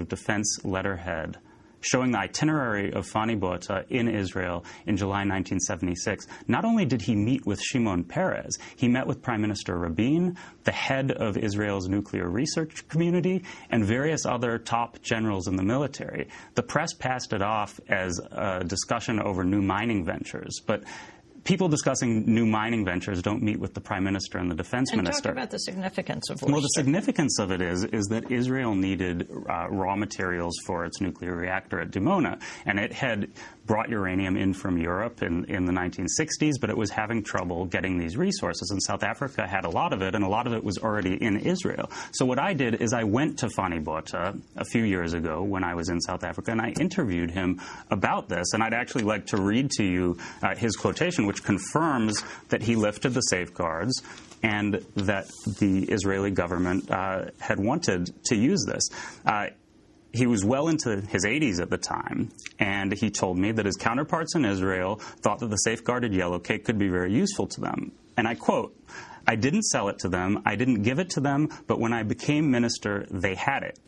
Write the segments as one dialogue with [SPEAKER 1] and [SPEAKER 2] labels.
[SPEAKER 1] of Defense letterhead showing the itinerary of Fani Botha in Israel in July 1976. Not only did he meet with Shimon Peres, he met with Prime Minister Rabin, the head of Israel's nuclear research community, and various other top generals in the military. The press passed it off as a discussion over new mining ventures, but people discussing new mining ventures don't meet with the Prime Minister and the Defense Minister.
[SPEAKER 2] Talk about the significance of
[SPEAKER 1] Well, the significance of it is that Israel needed raw materials for its nuclear reactor at Dimona, and it had brought uranium in from Europe in the 1960s, but it was having trouble getting these resources, and South Africa had a lot of it, and a lot of it was already in Israel. So what I did is I went to Fani Botha a few years ago when I was in South Africa, and I interviewed him about this, and I'd actually like to read to you his quotation, which confirms that he lifted the safeguards and that the Israeli government had wanted to use this. He was well into his 80s at the time, and he told me that his counterparts in Israel thought that the safeguarded yellow cake could be very useful to them. And I quote, "I didn't sell it to them, I didn't give it to them, but when I became minister, they had it.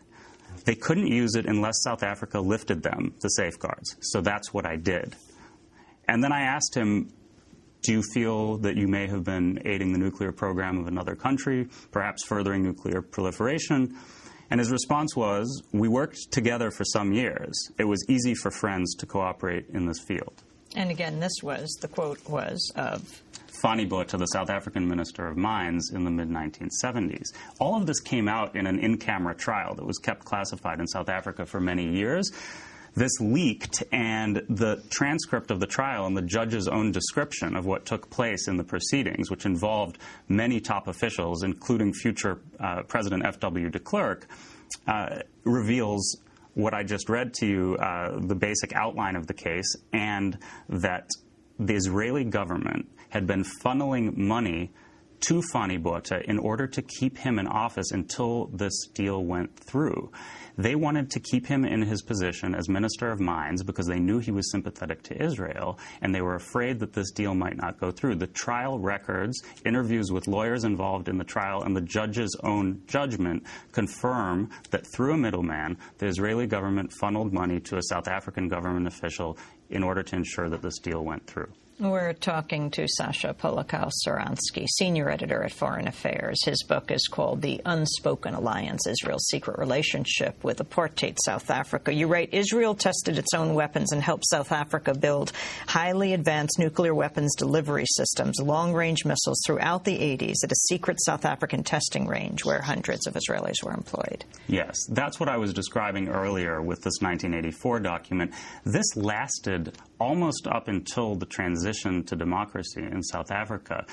[SPEAKER 1] They couldn't use it unless South Africa lifted them, the safeguards. So that's what I did." And then I asked him, do you feel that you may have been aiding the nuclear program of another country, perhaps furthering nuclear proliferation? And his response was, we worked together for some years. It was easy for friends to cooperate in this field.
[SPEAKER 2] And again, the quote was of
[SPEAKER 1] Fani Botha, the South African Minister of Mines in the mid-1970s. All of this came out in an in-camera trial that was kept classified in South Africa for many years. This leaked, and the transcript of the trial and the judge's own description of what took place in the proceedings, which involved many top officials, including future President F.W. de Klerk, reveals what I just read to you, the basic outline of the case, and that the Israeli government had been funneling money to Fani Botha in order to keep him in office until this deal went through. They wanted to keep him in his position as Minister of Mines because they knew he was sympathetic to Israel, and they were afraid that this deal might not go through. The trial records, interviews with lawyers involved in the trial, and the judge's own judgment confirm that through a middleman, the Israeli government funneled money to a South African government official in order to ensure that this deal went through.
[SPEAKER 2] We're talking to Sasha Polakow-Suransky, senior editor at Foreign Affairs. His book is called The Unspoken Alliance, Israel's Secret Relationship with Apartheid South Africa. You write, Israel tested its own weapons and helped South Africa build highly advanced nuclear weapons delivery systems, long-range missiles throughout the 80s at a secret South African testing range where hundreds of Israelis were employed.
[SPEAKER 1] Yes, that's what I was describing earlier with this 1984 document. This lasted almost up until the transition to democracy in South Africa.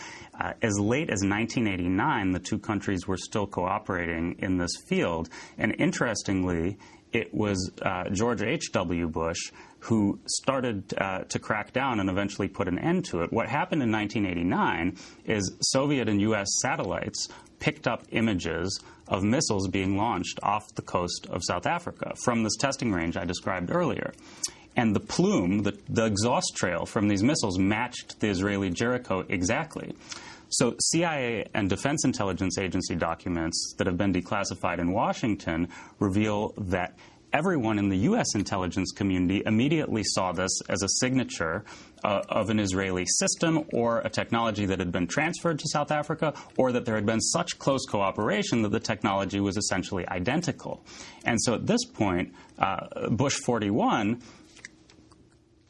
[SPEAKER 1] As late as 1989, the two countries were still cooperating in this field. And interestingly, it was George H.W. Bush who started to crack down and eventually put an end to it. What happened in 1989 is Soviet and U.S. satellites picked up images of missiles being launched off the coast of South Africa from this testing range I described earlier. And the plume, the exhaust trail from these missiles matched the Israeli Jericho exactly. So CIA and Defense Intelligence Agency documents that have been declassified in Washington reveal that everyone in the U.S. intelligence community immediately saw this as a signature of an Israeli system or a technology that had been transferred to South Africa, or that there had been such close cooperation that the technology was essentially identical. And so at this point, Bush 41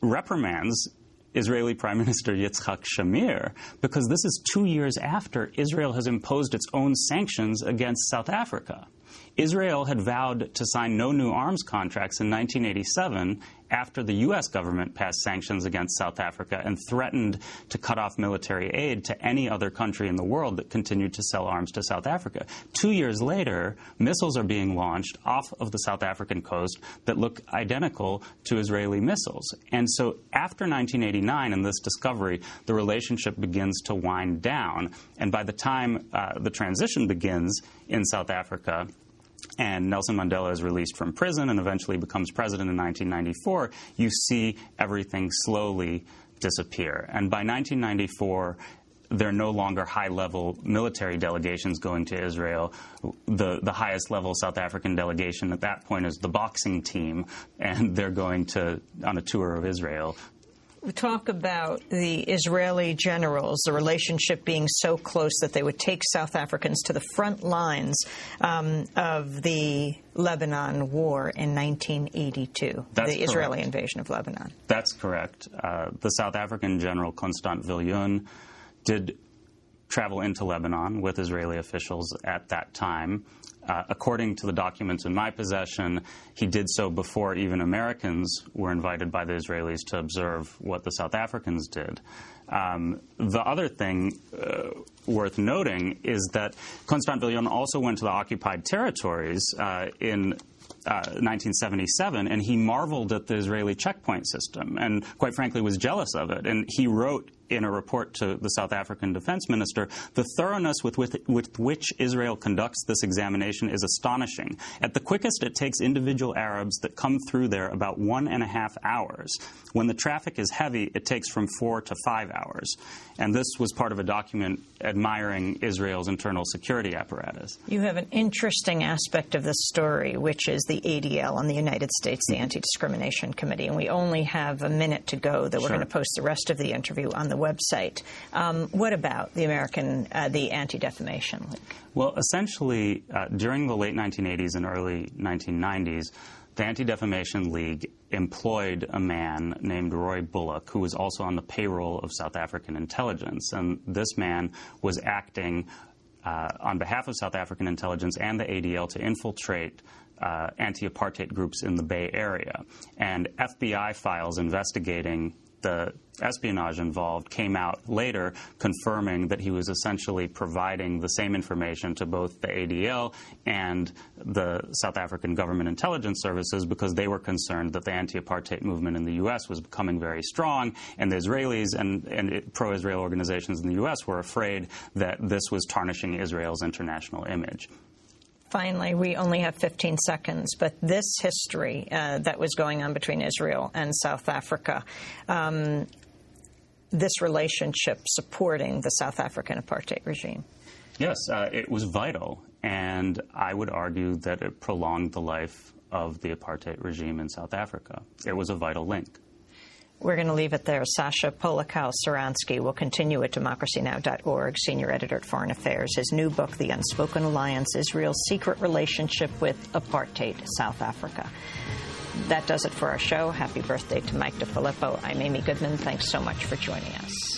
[SPEAKER 1] reprimands Israeli Prime Minister Yitzhak Shamir because this is 2 years after Israel has imposed its own sanctions against South Africa. Israel had vowed to sign no new arms contracts in 1987 after the U.S. government passed sanctions against South Africa and threatened to cut off military aid to any other country in the world that continued to sell arms to South Africa. 2 years later, missiles are being launched off of the South African coast that look identical to Israeli missiles. And so after 1989 and this discovery, the relationship begins to wind down. And by the time the transition begins in South Africa, and Nelson Mandela is released from prison and eventually becomes president in 1994, you see everything slowly disappear. And by 1994, there are no longer high-level military delegations going to Israel. The highest level South African delegation at that point is the boxing team, and they're going on a tour of Israel.
[SPEAKER 2] We talk about the Israeli generals, the relationship being so close that they would take South Africans to the front lines of the Lebanon War in 1982, the Israeli invasion of Lebanon.
[SPEAKER 1] That's correct. The South African general Constant Viljoen did travel into Lebanon with Israeli officials at that time. According to the documents in my possession, he did so before even Americans were invited by the Israelis to observe what the South Africans did. The other thing worth noting is that Constant Viljoen also went to the occupied territories in 1977, and he marveled at the Israeli checkpoint system and, quite frankly, was jealous of it. And he wrote in a report to the South African defense minister, "The thoroughness with which Israel conducts this examination is astonishing. At the quickest, it takes individual Arabs that come through there about 1.5 hours. When the traffic is heavy, it takes from 4 to 5 hours." And this was part of a document admiring Israel's internal security apparatus.
[SPEAKER 2] You have an interesting aspect of this story, which is the ADL in the United States, the Anti-Discrimination Committee. And we only have a minute to go, though we're going to post the rest of the interview on the website. What about the the Anti-Defamation League?
[SPEAKER 1] Well, essentially, during the late 1980s and early 1990s, the Anti-Defamation League employed a man named Roy Bullock, who was also on the payroll of South African intelligence. And this man was acting on behalf of South African intelligence and the ADL to infiltrate anti-apartheid groups in the Bay Area. And FBI files investigating the espionage involved came out later, confirming that he was essentially providing the same information to both the ADL and the South African government intelligence services, because they were concerned that the anti-apartheid movement in the U.S. was becoming very strong, and the Israelis and pro-Israel organizations in the U.S. were afraid that this was tarnishing Israel's international image.
[SPEAKER 2] Finally, we only have 15 seconds, but this history that was going on between Israel and South Africa, this relationship supporting the South African apartheid regime.
[SPEAKER 1] Yes, it was vital, and I would argue that it prolonged the life of the apartheid regime in South Africa. It was a vital link.
[SPEAKER 2] We're going to leave it there. Sasha Polakow-Suransky will continue at democracynow.org, senior editor at Foreign Affairs. His new book, The Unspoken Alliance, Israel's Secret Relationship with Apartheid South Africa. That does it for our show. Happy birthday to Mike DeFilippo. I'm Amy Goodman. Thanks so much for joining us.